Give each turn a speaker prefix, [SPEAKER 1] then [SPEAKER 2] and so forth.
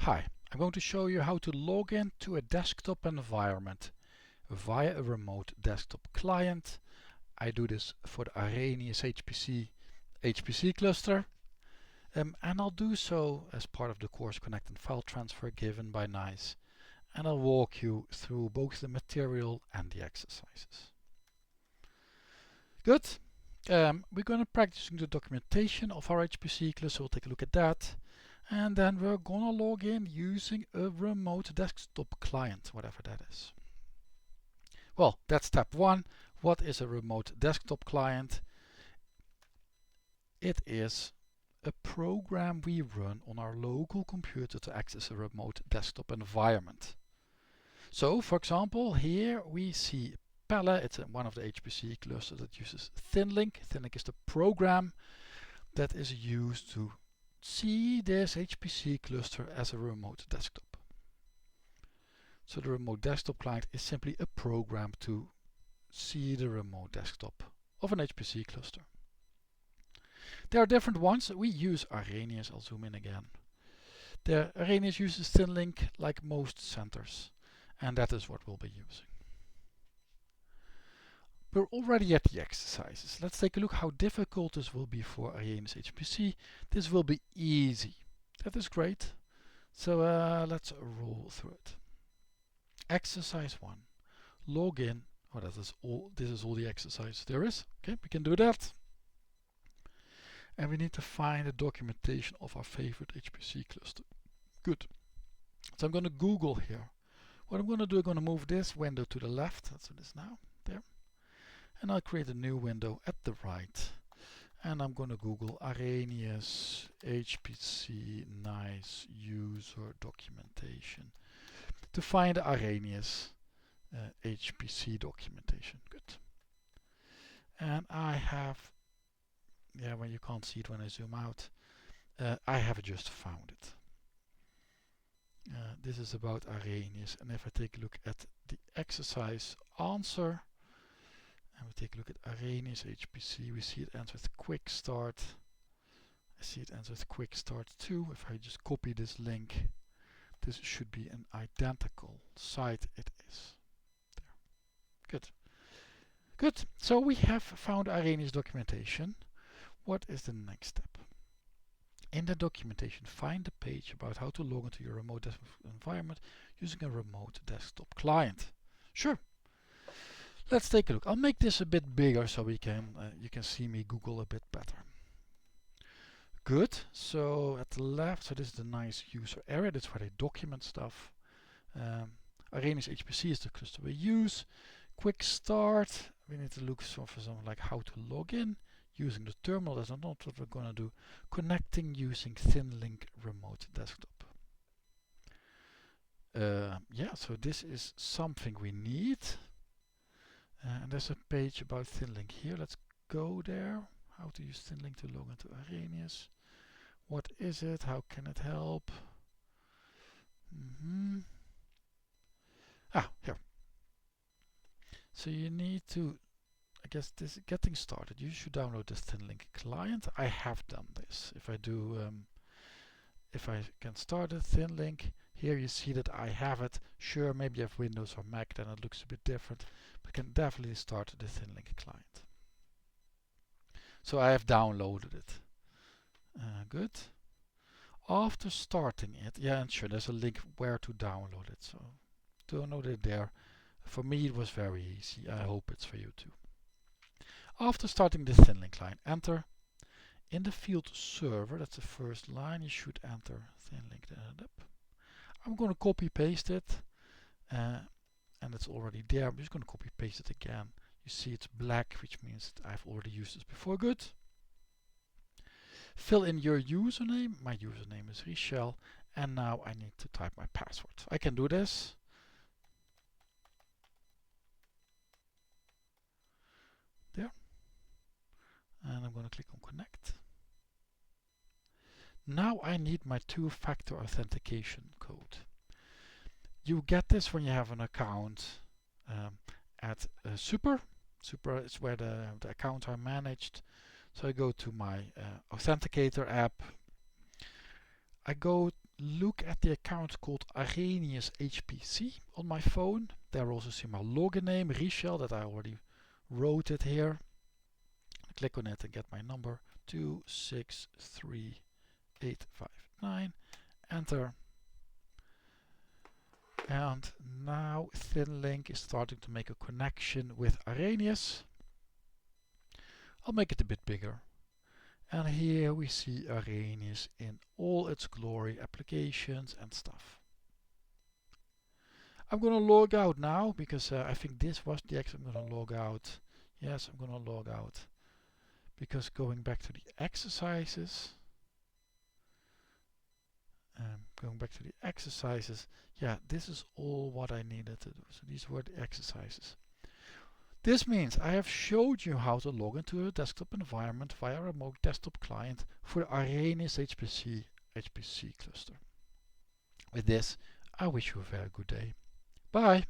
[SPEAKER 1] Hi, I'm going to show you how to log in to a desktop environment via a remote desktop client. I do this for the Arrhenius HPC cluster, and I'll do so as part of the course Connect and File Transfer given by NICE, and I'll walk you through both the material and the exercises. Good. We're going to practice the documentation of our HPC cluster. We'll take a look at that. And then we're gonna log in using a remote desktop client, whatever that is. Well, that's step one. What is a remote desktop client? It is a program we run on our local computer to access a remote desktop environment. So, for example, here we see Pelle. It's one of the HPC clusters that uses ThinLink. ThinLink is the program that is used to see this HPC cluster as a remote desktop. So the remote desktop client is simply a program to see the remote desktop of an HPC cluster. There are different ones. We use Arrhenius. I'll zoom in again. The Arrhenius uses ThinLink like most centers, and that is what we'll be using. We're already at the exercises. Let's take a look how difficult this will be for Arrhenius HPC. This will be easy. That is great. So let's roll through it. Exercise 1. Log in. Oh, that is all. This is all the exercise there is. Okay, we can do that. And we need to find the documentation of our favorite HPC cluster. Good. So I'm going to Google here. What I'm going to do, I'm going to move this window to the left. That's it is now. There. And I'll create a new window at the right, and I'm going to Google Arrhenius HPC NICE user documentation to find the Arrhenius HPC documentation. Good. And I have, when you can't see it when I zoom out, I have just found it. This is about Arrhenius, and if I take a look at the exercise answer, and we take a look at Arrhenius HPC, we see it ends with quick start. I see it ends with quick start 2. If I just copy this link, this should be an identical site. It is. There. Good. Good. So we have found Arrhenius documentation. What is the next step? In the documentation, find the page about how to log into your remote desktop environment using a remote desktop client. Sure. Let's take a look. I'll make this a bit bigger so we can you can see me Google a bit better. Good. So at the left, so this is the NICE user area. That's where they document stuff. Arrhenius HPC is the cluster we use. Quick start. We need to look for something like how to log in using the terminal. That's not what we're going to do. Connecting using ThinLink remote desktop. So this is something we need. And there's a page about ThinLink here. Let's go there. How to use ThinLink to log into Arrhenius. What is it? How can it help? Here. So you need to, I guess this is getting started. You should download this ThinLink client. I have done this. If I do, if I can start a ThinLink, here you see that I have it. Sure, maybe you have Windows or Mac, then it looks a bit different. But can definitely start the ThinLink client. So I have downloaded it. Good. After starting it, and sure, there's a link where to download it. So download it there. For me, it was very easy. I hope it's for you too. After starting the ThinLink client, enter. In the field server, that's the first line, you should enter ThinLink. I'm going to copy paste it, and it's already there. I'm just going to copy paste it again. You see it's black, which means that I've already used this before. Good. Fill in your username. My username is Richel, and now I need to type my password. I can do this. There. And I'm going to click on connect. Now I need my two-factor authentication code. You get this when you have an account at Super. Super is where the accounts are managed. So I go to my Authenticator app. I go look at the account called Arrhenius HPC on my phone. There I also see my login name, Richel, that I already wrote it here. Click on it and get my number 263859. Enter. And now ThinLink is starting to make a connection with Arrhenius. I'll make it a bit bigger. And here we see Arrhenius in all its glory, applications and stuff. I'm going to log out now because I think this was the exit. I'm going to log out. Yes, I'm going to log out. Because going back to the exercises, yeah, this is all what I needed to do. So these were the exercises. This means I have showed you how to log into a desktop environment via a remote desktop client for the Arrhenius HPC cluster. With this, I wish you a very good day. Bye.